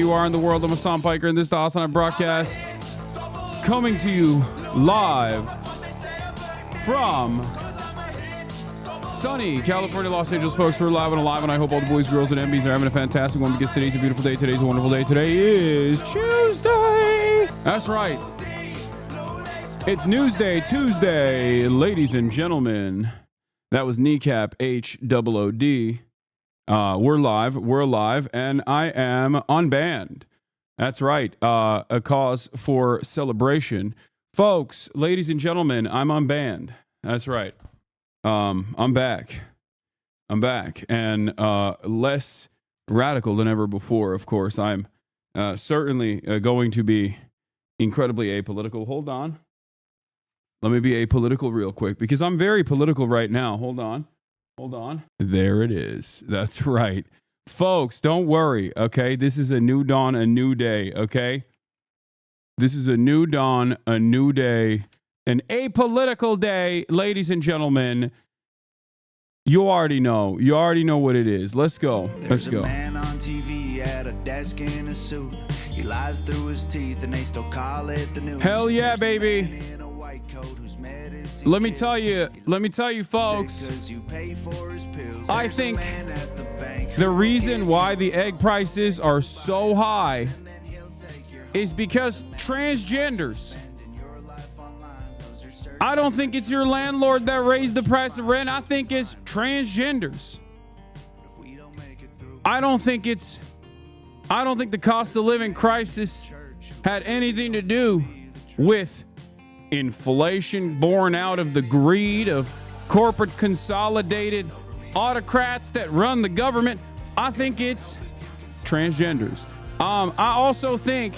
You are in the world of hasanpiker, and this is the Hasanabi broadcast coming to you live from sunny California, Los Angeles, folks. We're live and alive, and I hope all the boys, girls, and MBs are having a fantastic one because today's a beautiful day. Today's a wonderful day. Today is Tuesday. That's right. It's Newsday, Tuesday, ladies and gentlemen. That was Kneecap HOOD. We're live, and I am unbanned. That's right, a cause for celebration. Folks, ladies and gentlemen, I'm unbanned. That's right. I'm back, and less radical than ever before, of course. I'm certainly going to be incredibly apolitical. Hold on. Let me be apolitical real quick, because I'm very political right now. Hold on. There it is. That's right. Folks, don't worry, okay? This is a new dawn, a new day, okay? This is a new dawn, a new day, an apolitical day, ladies and gentlemen. You already know. You already know what it is. Let's go. Let's go. There's a man on TV at a desk in a suit. He lies through his teeth and they still call it the news. Hell yeah, baby. Let me tell you, folks, I think the reason why the egg prices are so high is because transgenders. I don't think it's your landlord that raised the price of rent. I think it's transgenders. I don't think the cost of living crisis had anything to do with inflation born out of the greed of corporate consolidated autocrats that run the government. I think it's transgenders. I also think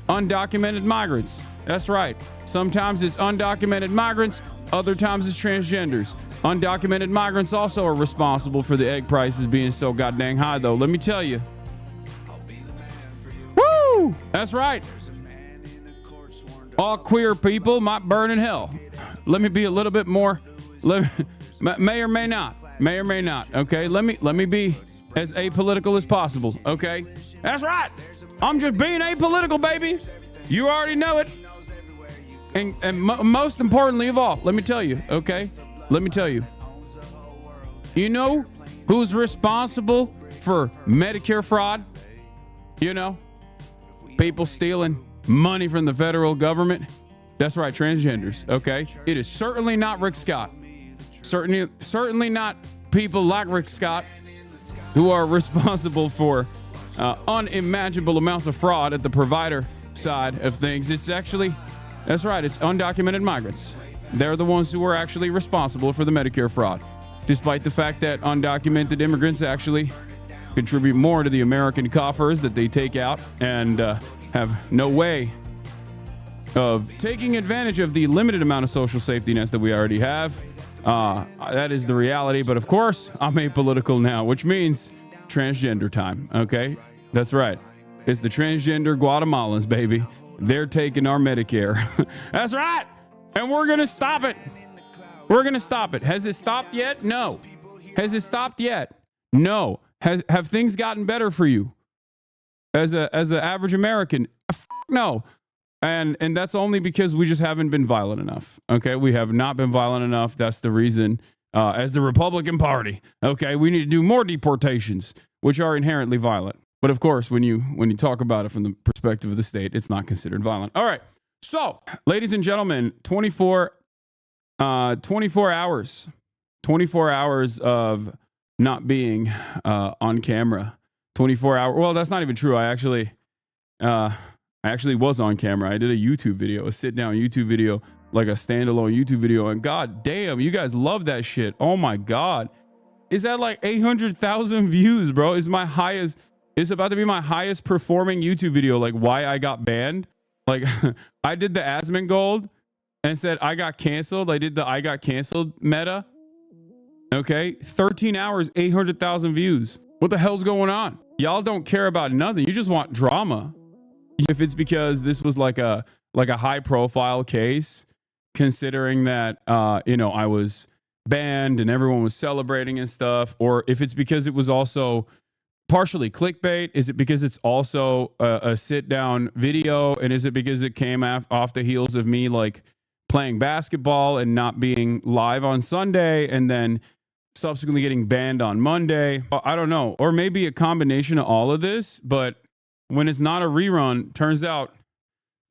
undocumented migrants. That's right. Sometimes it's undocumented migrants. Other times it's transgenders. Undocumented migrants also are responsible for the egg prices being so goddamn high, though. Let me tell you. Woo! That's right. All queer people might burn in hell. Let me be a little bit more, may or may not, okay? Let me be as apolitical as possible, okay? That's right. I'm just being apolitical, baby. You already know it. And most importantly of all, let me tell you, okay? Let me tell you. You know who's responsible for Medicare fraud? You know, people stealing money from the federal government. That's right, transgenders, okay? It is certainly not Rick Scott. Certainly not people like Rick Scott who are responsible for unimaginable amounts of fraud at the provider side of things. It's actually, that's right, it's undocumented migrants. They're the ones who are actually responsible for the Medicare fraud, despite the fact that undocumented immigrants actually contribute more to the American coffers that they take out and have no way of taking advantage of the limited amount of social safety nets that we already have. That is the reality. But of course, I'm apolitical now, which means transgender time. Okay, that's right. It's the transgender Guatemalans, baby. They're taking our Medicare. That's right. And we're going to stop it. We're going to stop it. Has it stopped yet? No. Has it stopped yet? No. Have things gotten better for you? As an average American, no. And that's only because we just haven't been violent enough. Okay, we have not been violent enough. That's the reason. As the Republican Party, okay, we need to do more deportations, which are inherently violent. But of course, when you talk about it from the perspective of the state, it's not considered violent. All right. So, ladies and gentlemen, 24 hours of not being on camera. 24 hours. Well, that's not even true. I actually was on camera. I did a YouTube video, a sit down YouTube video, like a standalone YouTube video. And god damn, you guys love that shit. Oh my God. Is that like 800,000 views, bro? It's about to be my highest performing YouTube video. Like why I got banned. Like I did the Asmongold and said I got canceled. I did the I got canceled meta. Okay. 13 hours, 800,000 views. What the hell's going on? Y'all don't care about nothing. You just want drama. If it's because this was like a high profile case, considering that, I was banned and everyone was celebrating and stuff, or if it's because it was also partially clickbait? Is it because it's also a sit down video? And is it because it came off the heels of me like playing basketball and not being live on Sunday and then subsequently getting banned on Monday? I don't know. Or maybe a combination of all of this. But when it's not a rerun, turns out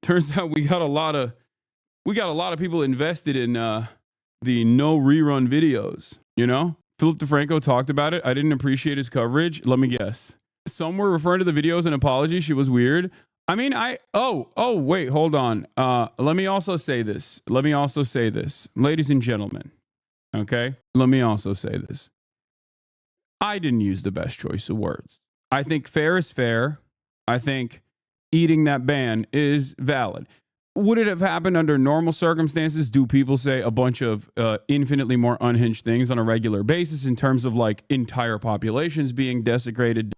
we got a lot of people invested in the no rerun videos, you know? Philip DeFranco talked about it. I didn't appreciate his coverage. Let me guess. Some were referring to the video as an apology. She was weird. I mean, wait, hold on. Let me also say this. Ladies and gentlemen, okay? Let me also say this. I didn't use the best choice of words. I think fair is fair. I think eating that ban is valid. Would it have happened under normal circumstances? Do people say a bunch of infinitely more unhinged things on a regular basis in terms of like entire populations being desecrated,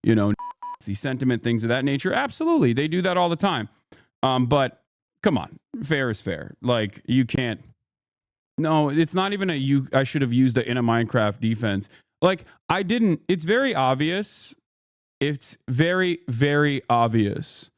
you know, Nazi sentiment, things of that nature? Absolutely. They do that all the time. But come on, fair is fair. Like you can't. No, it's not even I should have used it in a Minecraft defense. Like I didn't. It's very obvious. It's very, very obvious.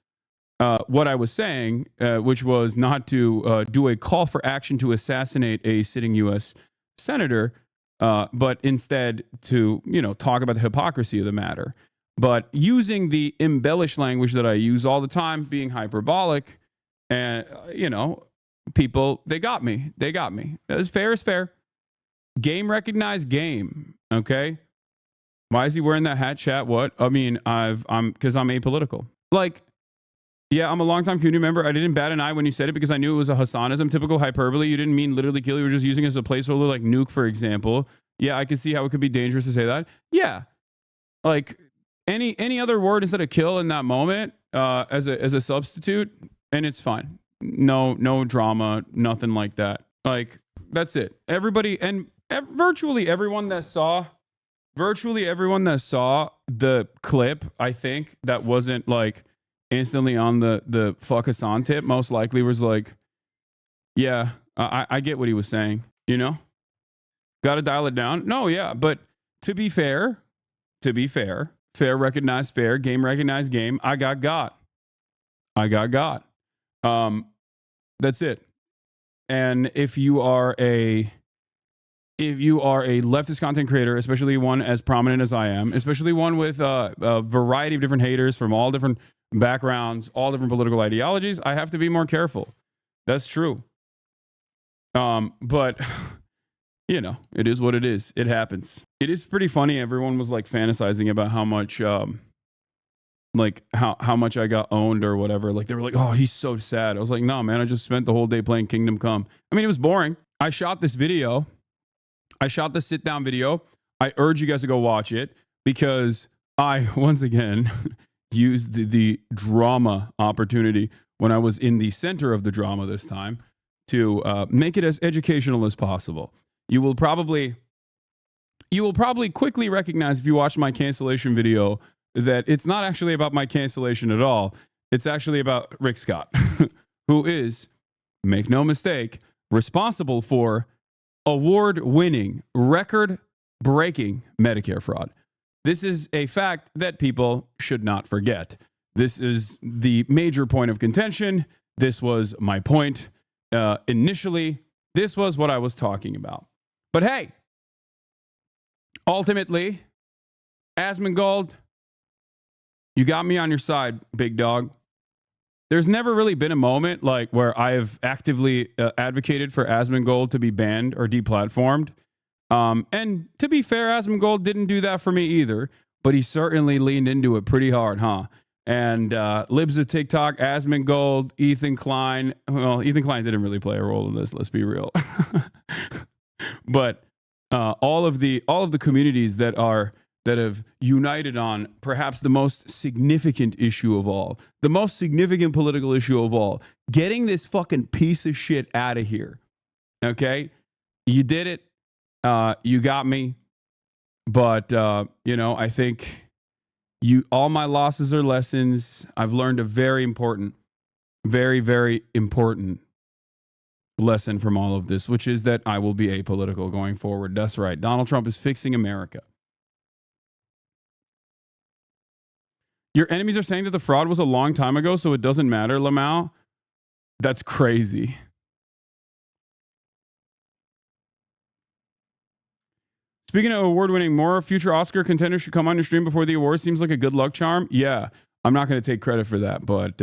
What I was saying, which was not to do a call for action to assassinate a sitting U.S. senator, but instead to, you know, talk about the hypocrisy of the matter. But using the embellished language that I use all the time, being hyperbolic, and, you know, people, they got me. As fair is fair. Game recognized game, okay? Why is he wearing that hat, chat? What? I mean, because I'm apolitical. Like, yeah, I'm a longtime community member. I didn't bat an eye when you said it because I knew it was a Hasanism, typical hyperbole. You didn't mean literally kill. You were just using it as a placeholder, like nuke, for example. Yeah, I can see how it could be dangerous to say that. Yeah, like any other word instead of kill in that moment as a substitute, and it's fine. No drama, nothing like that. Like that's it. Everybody and virtually everyone that saw the clip, I think that wasn't like instantly on the fuck Hasan tip, most likely was like, yeah, I get what he was saying, you know? Got to dial it down. No, yeah, but to be fair, fair recognized fair, game recognized game, I got got. That's it. And if you are a leftist content creator, especially one as prominent as I am, especially one with a variety of different haters from all different backgrounds, all different political ideologies, I have to be more careful. That's true. But you know, it is what it is. It happens. It is pretty funny. Everyone was like fantasizing about how much how much I got owned or whatever. Like they were like, oh, he's so sad. I was like, no, man, I just spent the whole day playing Kingdom Come. I mean, it was boring. I shot this video. I shot the sit down video. I urge you guys to go watch it because I, once again, used the drama opportunity when I was in the center of the drama this time to make it as educational as possible. You will probably quickly recognize if you watch my cancellation video that it's not actually about my cancellation at all. It's actually about Rick Scott, who is, make no mistake, responsible for award-winning, record-breaking Medicare fraud. This is a fact that people should not forget. This is the major point of contention. This was my point initially. This was what I was talking about. But hey, ultimately, Asmongold, you got me on your side, big dog. There's never really been a moment like where I have actively advocated for Asmongold to be banned or deplatformed. And to be fair, Asmongold didn't do that for me either, but he certainly leaned into it pretty hard, huh? And Libs of TikTok, Asmongold, Ethan Klein. Well, Ethan Klein didn't really play a role in this, let's be real. But all of the communities that have united on perhaps the most significant issue of all, the most significant political issue of all, getting this fucking piece of shit out of here. Okay? You did it. You got me. But, you know, I think all my losses are lessons. I've learned a very important, very, very important lesson from all of this, which is that I will be apolitical going forward. That's right. Donald Trump is fixing America. Your enemies are saying that the fraud was a long time ago, so it doesn't matter, Lamau. That's crazy. Speaking of award-winning, more future Oscar contenders should come on your stream before the awards. Seems like a good luck charm. Yeah, I'm not going to take credit for that, but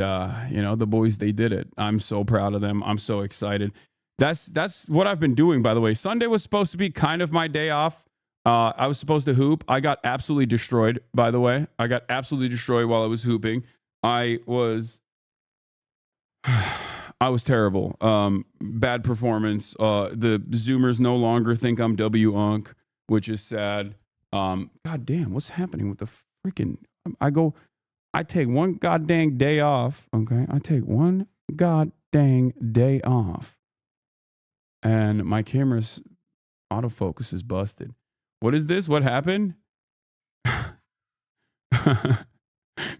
you know, the boys, they did it. I'm so proud of them. I'm so excited. That's what I've been doing, by the way. Sunday was supposed to be kind of my day off. I was supposed to hoop. I got absolutely destroyed, by the way. I got absolutely destroyed while I was hooping. I was terrible. Bad performance. The Zoomers no longer think I'm W-Unk, which is sad. God damn, what's happening with the freaking... I take one goddamn day off, okay? I take one goddamn day off. And my camera's autofocus is busted. What is this? What happened?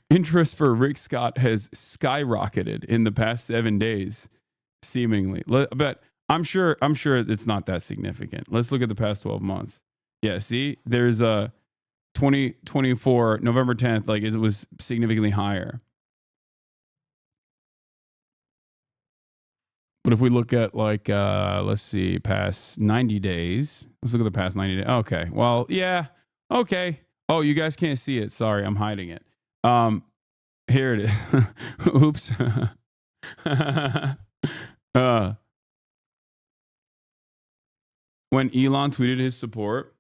Interest for Rick Scott has skyrocketed in the past 7 days, seemingly. But I'm sure it's not that significant. Let's look at the past 12 months. Yeah, see, there's a 2024 November 10th, like it was significantly higher. But if we look at like let's see, past 90 days. Let's look at the past 90 days. Okay. Well, yeah. Okay. Oh, you guys can't see it. Sorry, I'm hiding it. Here it is. Oops. When Elon tweeted his support,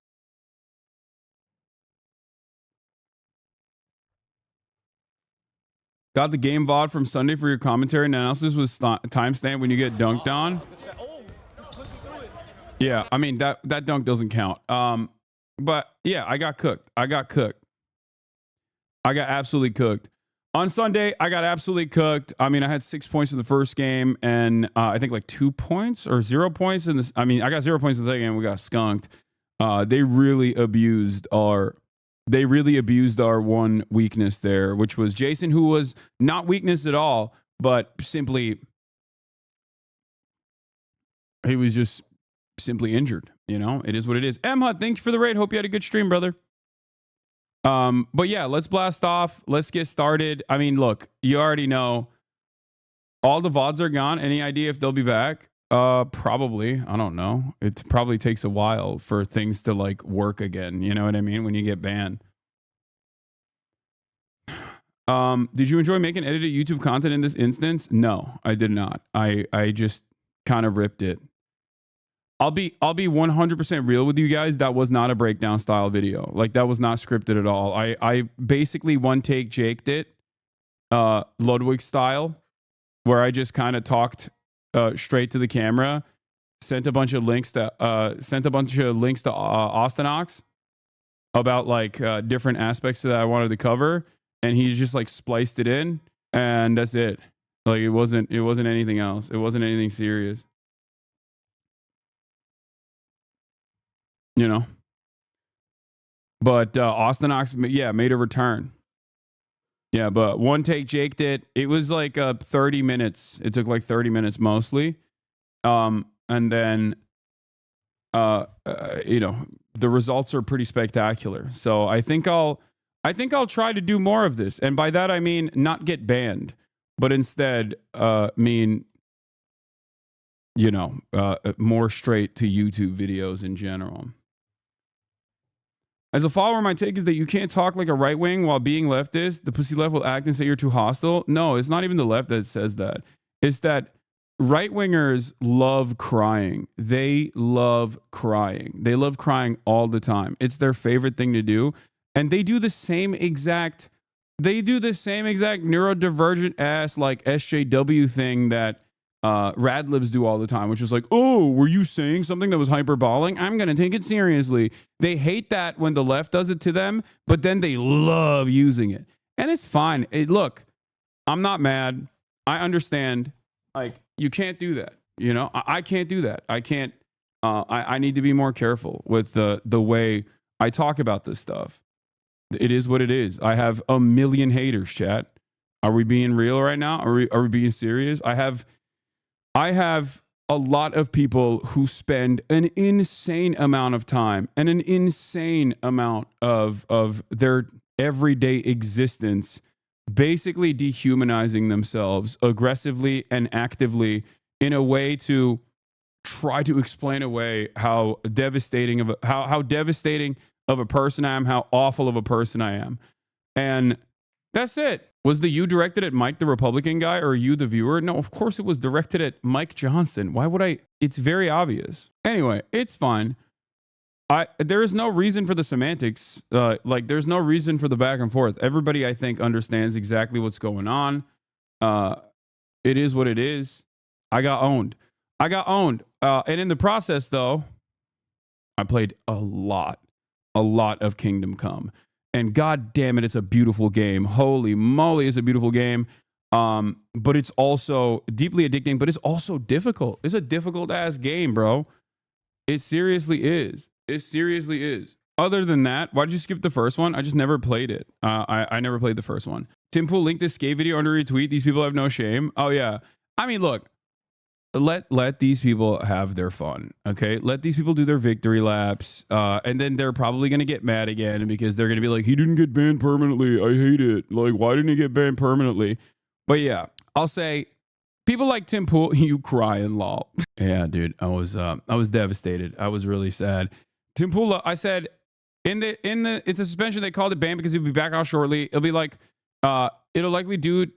got the game VOD from Sunday for your commentary and analysis with timestamp when you get dunked on. Yeah, I mean that dunk doesn't count. But yeah, I got cooked. I got absolutely cooked. On Sunday, I got absolutely cooked. I mean, I had 6 points in the first game, and I think like 2 points or 0 points in this. I mean, I got 0 points in the second game. We got skunked. They really abused our one weakness there, which was Jason, who was not weakness at all, but simply he was just simply injured. You know, it is what it is. Emma, thank you for the raid. Hope you had a good stream, brother. But yeah, let's blast off. Let's get started. I mean, look, you already know all the VODs are gone. Any idea if they'll be back? Probably. I don't know. It probably takes a while for things to like work again. You know what I mean? When you get banned. Did you enjoy making edited YouTube content in this instance? No, I did not. I just kind of ripped it. I'll be 100% real with you guys. That was not a breakdown style video. Like that was not scripted at all. I basically one take Jaked it, Ludwig style, where I just kind of talked straight to the camera, sent a bunch of links to Austinox about like different aspects that I wanted to cover, and he just like spliced it in, and that's it. Like it wasn't anything else. It wasn't anything serious. You know, but Austinox, yeah, made a return. Yeah, but one take Jaked it. It was like 30 minutes. It took like 30 minutes mostly. And then, you know, the results are pretty spectacular. So I think I'll try to do more of this. And by that, I mean, not get banned, but instead, mean, you know, more straight to YouTube videos in general. As a follower, my take is that you can't talk like a right wing while being leftist. The pussy left will act and say you're too hostile. No, it's not even the left that says that. It's that right wingers love crying. They love crying. They love crying all the time. It's their favorite thing to do. And they do the same exact neurodivergent ass like SJW thing that Radlibs do all the time, which is like, oh, were you saying something that was hyperbolic? I'm going to take it seriously. They hate that when the left does it to them, but then they love using it. And it's fine. Look, I'm not mad. I understand. Like, you can't do that. You know, I can't do that. I can't. I need to be more careful with the way I talk about this stuff. It is what it is. I have a million haters, chat. Are we being real right now? Are we being serious? I have a lot of people who spend an insane amount of time and an insane amount of their everyday existence basically dehumanizing themselves aggressively and actively in a way to try to explain away how devastating of how devastating of a person I am, how awful of a person I am. And that's it. Was the you directed at Mike the Republican guy or you the viewer? No, of course it was directed at Mike Johnson. Why would I? It's very obvious. Anyway, it's fine. There is no reason for the semantics. Like there's no reason for the back and forth. Everybody, I think, understands exactly what's going on. It is what it is. I got owned. And in the process, though, I played a lot of Kingdom Come. And god damn it, it's a beautiful game. Holy moly, it's a beautiful game. But it's also deeply addicting, but it's also difficult. It's a difficult ass game, bro. It seriously is. It seriously is. Other than that, why'd you skip the first one? I just never played it. I never played the first one. Tim Pool linked this skate video under retweet. These people have no shame. Oh, yeah. I mean, look. Let these people have their fun, okay? Let these people do their victory laps, and then they're probably going to get mad again because they're going to be like, he didn't get banned permanently. I hate it. Like, why didn't he get banned permanently? But yeah, I'll say people like Tim Pool, you crying, lol. Yeah, dude, I was devastated. I was really sad. Tim Pool, I said it's a suspension. They called it ban because he'll be back out shortly. It'll be like it'll likely do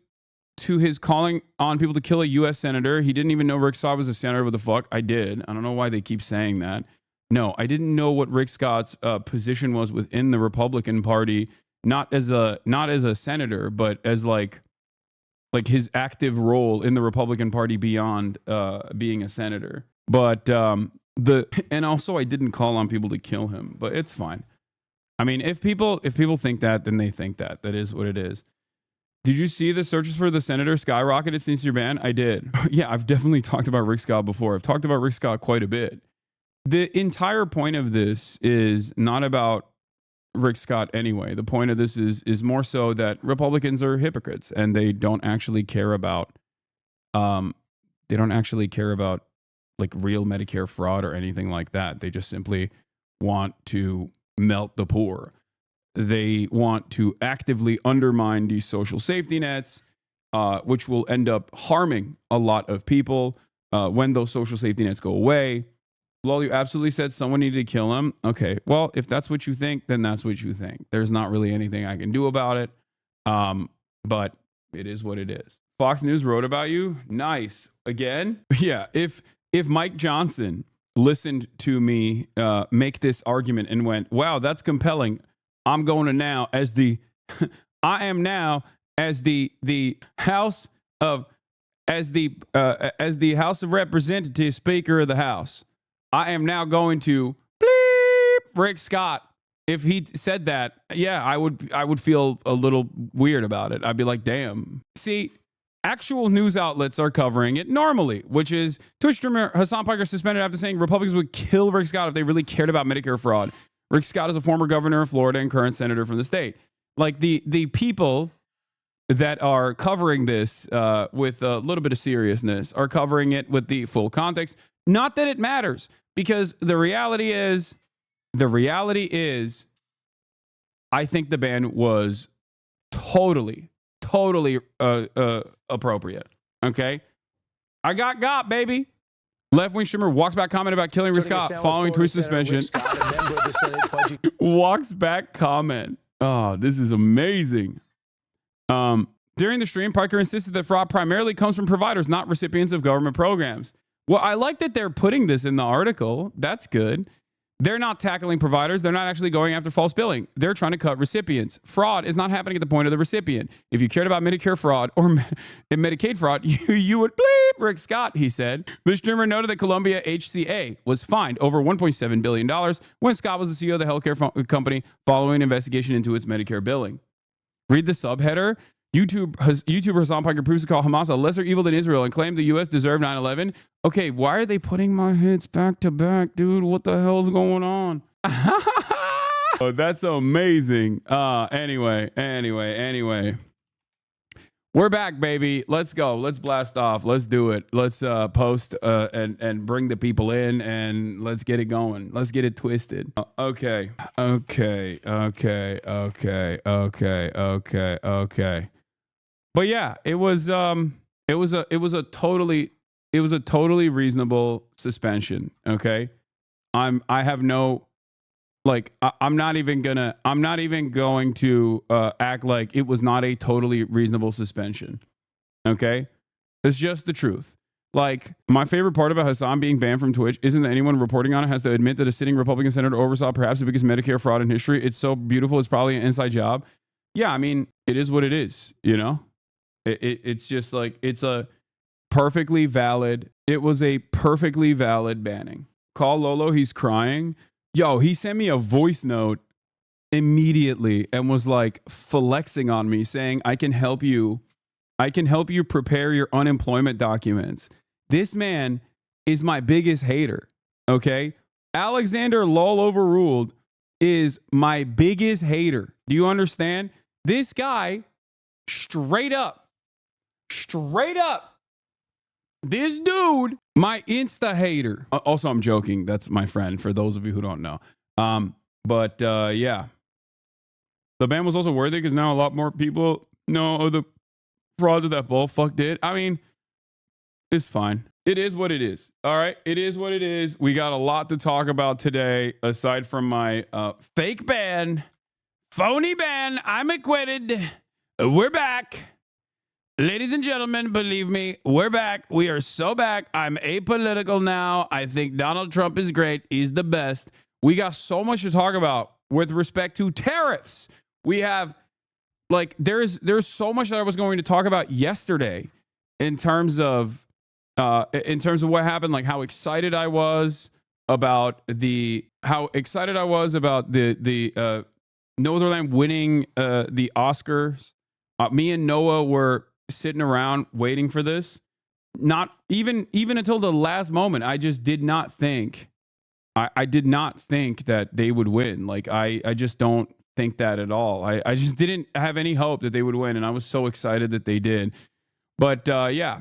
to his calling on people to kill a U.S. senator. He didn't even know Rick Scott was a senator. What the fuck? I did. I don't know why they keep saying that. No, I didn't know what Rick Scott's position was within the Republican Party, not as a senator, but as like his active role in the Republican Party beyond being a senator. But and also I didn't call on people to kill him, but it's fine. I mean, if people think that, then they think that. That is what it is. Did you see the searches for the senator skyrocketed since your ban? I did. Yeah, I've definitely talked about Rick Scott before. I've talked about Rick Scott quite a bit. The entire point of this is not about Rick Scott anyway. The point of this is more so that Republicans are hypocrites and they don't actually care about like real Medicare fraud or anything like that. They just simply want to melt the poor. They want to actively undermine these social safety nets, which will end up harming a lot of people when those social safety nets go away. Lol, you absolutely said someone needed to kill him. Okay, well, if that's what you think, then that's what you think. There's not really anything I can do about it, but it is what it is. Fox News wrote about you. Nice. Again? Yeah, if Mike Johnson listened to me make this argument and went, wow, that's compelling, I'm going to now as the House of Representatives, Speaker of the House. I am now going to bleep Rick Scott. If he said that, yeah, I would feel a little weird about it. I'd be like, damn. See, actual news outlets are covering it normally, which is Twitch streamer hasanpiker suspended after saying Republicans would kill Rick Scott if they really cared about Medicare fraud. Rick Scott is a former governor of Florida and current senator from the state. Like the people that are covering this with a little bit of seriousness are covering it with the full context. Not that it matters, because the reality is, I think the ban was totally appropriate. Okay, I got baby. Left-wing streamer walks back comment about killing Rick Scott following Twitch suspension. Walks back comment. Oh, this is amazing. During the stream, Piker insisted that fraud primarily comes from providers, not recipients of government programs. Well, I like that they're putting this in the article. That's good. They're not tackling providers. They're not actually going after false billing. They're trying to cut recipients. Fraud is not happening at the point of the recipient. If you cared about Medicare fraud or Medicaid fraud, you would bleep Rick Scott, he said. The streamer noted that Columbia HCA was fined over $1.7 billion when Scott was the CEO of the healthcare company following an investigation into its Medicare billing. Read the subheader. YouTuber hasanpiker proves to call Hamas a lesser evil than Israel and claimed the U.S. deserved 9/11. Okay, why are they putting my hits back to back, dude? What the hell's going on? Oh, that's amazing. Anyway. We're back, baby. Let's go. Let's blast off. Let's do it. Let's post and bring the people in and let's get it going. Let's get it twisted. Okay. But yeah, it was a totally reasonable suspension. Okay. I'm not even going to act like it was not a totally reasonable suspension. Okay. It's just the truth. Like, my favorite part about Hasan being banned from Twitch isn't that anyone reporting on it has to admit that a sitting Republican senator oversaw perhaps the biggest Medicare fraud in history. It's so beautiful. It's probably an inside job. Yeah, I mean, it is what it is, you know? It's just like, it was a perfectly valid banning. Call Lolo, he's crying. Yo, he sent me a voice note immediately and was like flexing on me saying, I can help you prepare your unemployment documents. This man is my biggest hater. Okay. Alexander Lol Overruled is my biggest hater. Do you understand? This guy, straight up, this dude, my Insta hater. Also, I'm joking. That's my friend, for those of you who don't know. Yeah. The ban was also worthy because now a lot more people know of the fraud that Bullfuck did. I mean, it's fine. It is what it is. All right. It is what it is. We got a lot to talk about today, aside from my fake ban, phony ban. I'm acquitted. We're back. Ladies and gentlemen, believe me, we're back. We are so back. I'm apolitical now. I think Donald Trump is great. He's the best. We got so much to talk about with respect to tariffs. We have, like, there's so much that I was going to talk about yesterday in terms of what happened, like how excited I was about the Netherlands winning the Oscars. Me and Noah were sitting around waiting for this. Not even until the last moment. I just did not think. I did not think that they would win. Like, I just don't think that at all. I just didn't have any hope that they would win, and I was so excited that they did. But yeah,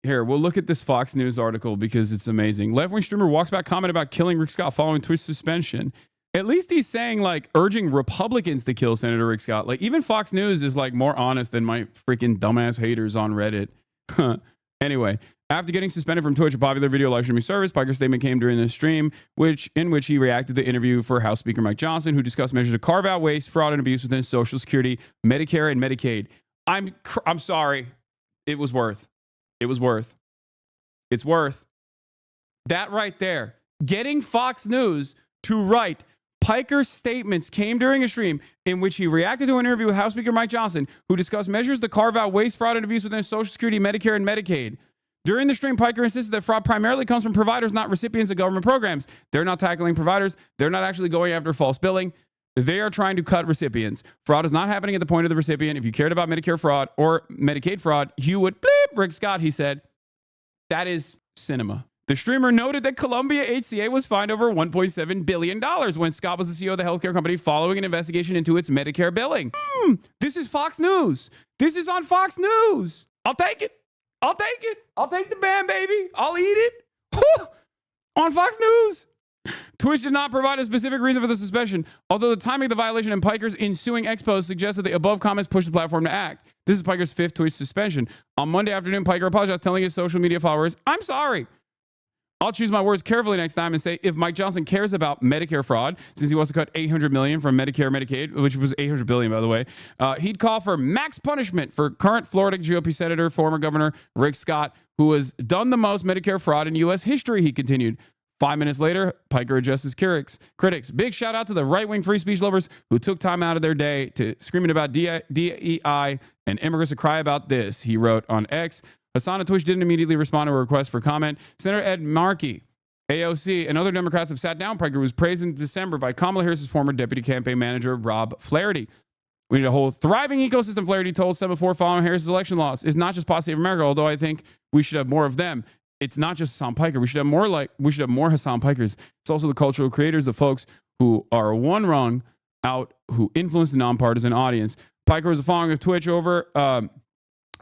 here, we'll look at this Fox News article because it's amazing. Left-wing streamer walks back comment about killing Rick Scott following Twitch suspension. At least he's saying, like, urging Republicans to kill Senator Rick Scott. Like, even Fox News is, like, more honest than my freaking dumbass haters on Reddit. Anyway, after getting suspended from Twitch, a popular video live streaming service, Piker's statement came during the stream, in which he reacted to the interview for House Speaker Mike Johnson, who discussed measures to carve out waste, fraud, and abuse within Social Security, Medicare, and Medicaid. I'm sorry. It was worth. It's worth. That right there. Getting Fox News to write Piker's statements came during a stream in which he reacted to an interview with House Speaker Mike Johnson, who discussed measures to carve out waste, fraud, and abuse within Social Security, Medicare, and Medicaid. During the stream, Piker insisted that fraud primarily comes from providers, not recipients of government programs. They're not tackling providers. They're not actually going after false billing. They are trying to cut recipients. Fraud is not happening at the point of the recipient. If you cared about Medicare fraud or Medicaid fraud, you would bleep Rick Scott, he said. That is cinema. The streamer noted that Columbia HCA was fined over $1.7 billion when Scott was the CEO of the healthcare company following an investigation into its Medicare billing. This is Fox News. This is on Fox News. I'll take it. I'll take the ban, baby. I'll eat it. Whew. On Fox News. Twitch did not provide a specific reason for the suspension, although the timing of the violation and Piker's ensuing expose suggests that the above comments pushed the platform to act. This is Piker's 5th Twitch suspension. On Monday afternoon, Piker apologized, telling his social media followers, "I'm sorry. I'll choose my words carefully next time and say if Mike Johnson cares about Medicare fraud, since he wants to cut $800 million from Medicare Medicaid, which was $800 billion, by the way, he'd call for max punishment for current Florida GOP Senator, former Governor Rick Scott, who has done the most Medicare fraud in U.S. history," he continued. 5 minutes later, Piker addressed his critics. Big shout out to the right-wing free speech lovers who took time out of their day to screaming about DEI and immigrants to cry about this, he wrote on X. Hasan on Twitch didn't immediately respond to a request for comment. Senator Ed Markey, AOC, and other Democrats have sat down Piker, who was praised in December by Kamala Harris's former deputy campaign manager, Rob Flaherty. "We need a whole thriving ecosystem," Flaherty told 7-4 following Harris's election loss. "It's not just Pod Save America, although I think we should have more of them. It's not just Hasan Piker. We should have more Hasan Pikers. It's also the cultural creators, the folks who are one rung out, who influence the nonpartisan audience." Piker was a following of Twitch over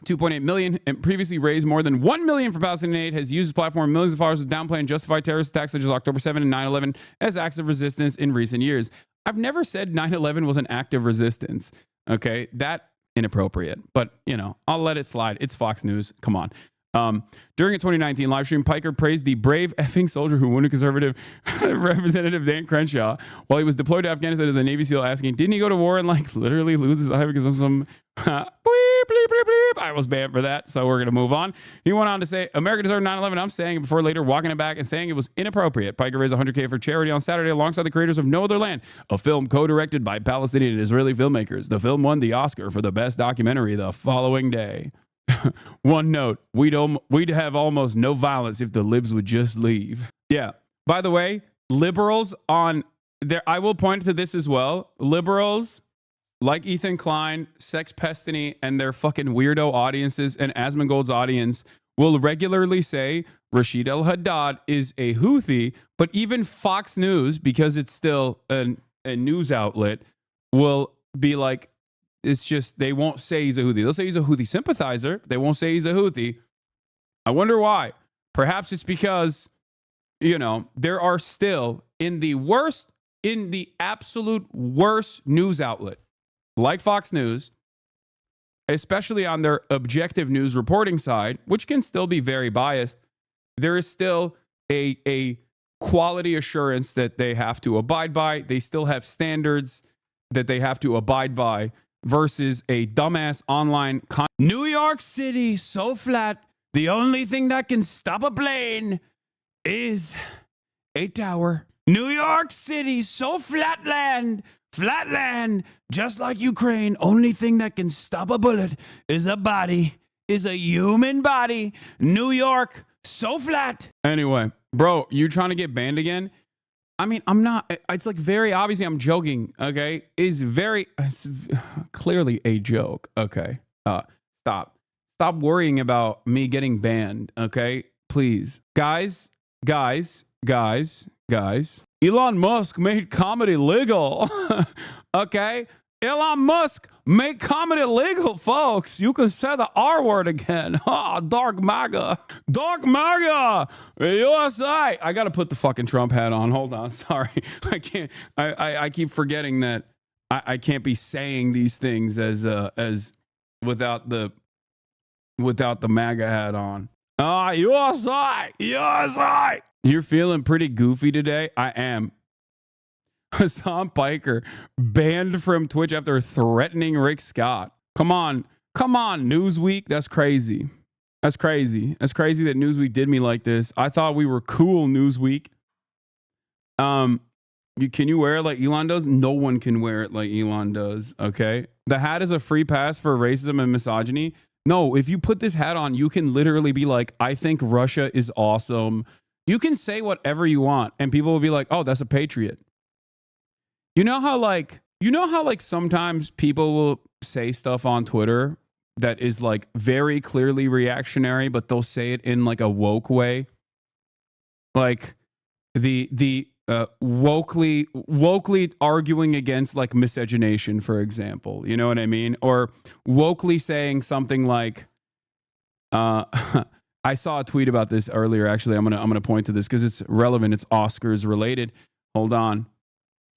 2.8 million and previously raised more than 1 million for Palestinian aid, has used his platform millions of followers to downplay and justify terrorist attacks such as October 7 and 9/11 as acts of resistance in recent years. I've never said 9/11 was an act of resistance. Okay, that inappropriate. But, you know, I'll let it slide. It's Fox News. Come on. During a 2019 live stream, Piker praised the brave effing soldier who wounded conservative Representative Dan Crenshaw while he was deployed to Afghanistan as a Navy SEAL, asking, didn't he go to war and like literally lose his eye because of some bleep, bleep, bleep, bleep? I was banned for that, so we're going to move on. He went on to say, America deserved 9/11. I'm saying it before later, walking it back and saying it was inappropriate. Piker raised $100K for charity on Saturday alongside the creators of No Other Land, a film co-directed by Palestinian and Israeli filmmakers. The film won the Oscar for the best documentary the following day. One note, we'd have almost no violence if the libs would just leave. Yeah. By the way, liberals on there, I will point to this as well. Liberals like Ethan Klein, Sex Pestiny, and their fucking weirdo audiences and Asmongold's audience will regularly say Rashid al-Haddad is a Houthi, but even Fox News, because it's still a news outlet, will be like, it's just, they won't say he's a Houthi. They'll say he's a Houthi sympathizer. They won't say he's a Houthi. I wonder why. Perhaps it's because, you know, there are still in the absolute worst news outlet, like Fox News, especially on their objective news reporting side, which can still be very biased, there is still a quality assurance that they have to abide by. They still have standards that they have to abide by. Versus a dumbass online New York City, so flat, the only thing that can stop a plane is a tower. New York City, so flatland, just like Ukraine, only thing that can stop a bullet is a body, is a human body. New York, so flat. Anyway, bro, you trying to get banned again? I mean, I'm not, it's like very obviously I'm joking, okay? It's clearly a joke, okay? Stop worrying about me getting banned, okay? Please. Guys. Elon Musk made comedy legal, okay? Elon Musk made comedy legal, folks. You can say the R word again. Oh, dark MAGA. USA. I got to put the fucking Trump hat on. Hold on. Sorry. I can't. I keep forgetting that I can't be saying these things as without the MAGA hat on. USA. You're feeling pretty goofy today? I am. Hasan Piker banned from Twitch after threatening Rick Scott. Come on, Newsweek. That's crazy. That's crazy that Newsweek did me like this. I thought we were cool, Newsweek. Can you wear it like Elon does? No one can wear it like Elon does, okay? The hat is a free pass for racism and misogyny. No, if you put this hat on, you can literally be like, I think Russia is awesome. You can say whatever you want, and people will be like, oh, that's a patriot. You know how sometimes people will say stuff on Twitter that is like very clearly reactionary, but they'll say it in like a woke way, like the wokely arguing against like miscegenation, for example. You know what I mean? Or wokely saying something like, I saw a tweet about this earlier. Actually, I'm gonna point to this because it's relevant. It's Oscars related. Hold on.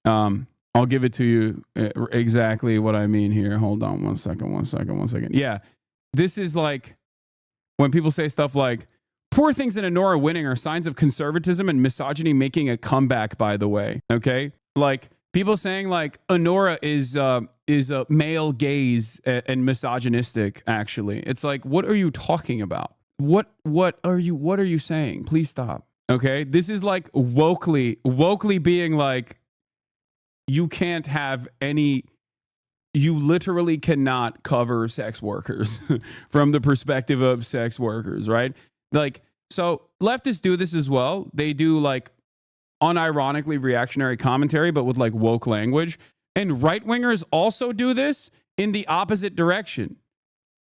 I'll give it to you exactly what I mean here. Hold on one second. Yeah. This is like when people say stuff like, poor things in Honora winning are signs of conservatism and misogyny making a comeback, by the way. Okay? Like people saying like Honora is a male gaze and misogynistic, actually. It's like, what are you talking about? What are you saying? Please stop. Okay? This is like wokely being like, you can't have any, you literally cannot cover sex workers from the perspective of sex workers, right? Like, so leftists do this as well. They do like unironically reactionary commentary, but with like woke language. And right-wingers also do this in the opposite direction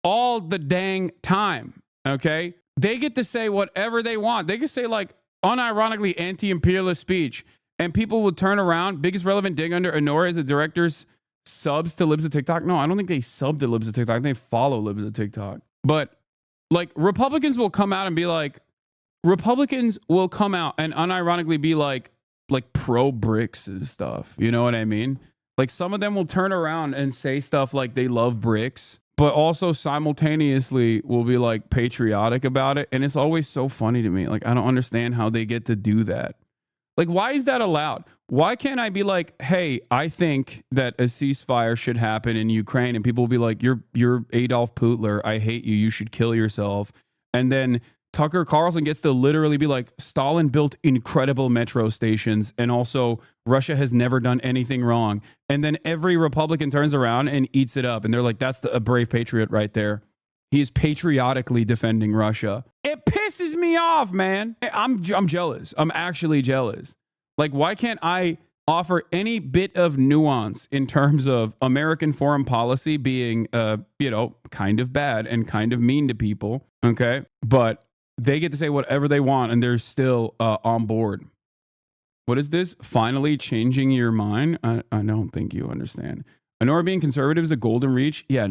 all the dang time, okay? They get to say whatever they want. They can say like unironically anti-imperialist speech, and people will turn around. Biggest relevant dig under Honora is the director's subs to Libs of TikTok. No, I don't think they sub to Libs of TikTok. I think they follow Libs of TikTok. But like Republicans will come out and be like, Republicans will come out and unironically be like pro BRICS and stuff. You know what I mean? Like some of them will turn around and say stuff like they love BRICS, but also simultaneously will be like patriotic about it. And it's always so funny to me. Like, I don't understand how they get to do that. Like, why is that allowed? Why can't I be like, hey, I think that a ceasefire should happen in Ukraine, and people will be like, you're Adolf Hitler. I hate you. You should kill yourself. And then Tucker Carlson gets to literally be like, Stalin built incredible metro stations, and also Russia has never done anything wrong. And then every Republican turns around and eats it up. And they're like, that's a brave patriot right there. He is patriotically defending Russia. It pisses me off, man. I'm jealous. I'm actually jealous. Like, why can't I offer any bit of nuance in terms of American foreign policy being, kind of bad and kind of mean to people? Okay. But they get to say whatever they want and they're still on board. What is this? Finally changing your mind? I don't think you understand. Honora being conservative is a golden reach. Yeah.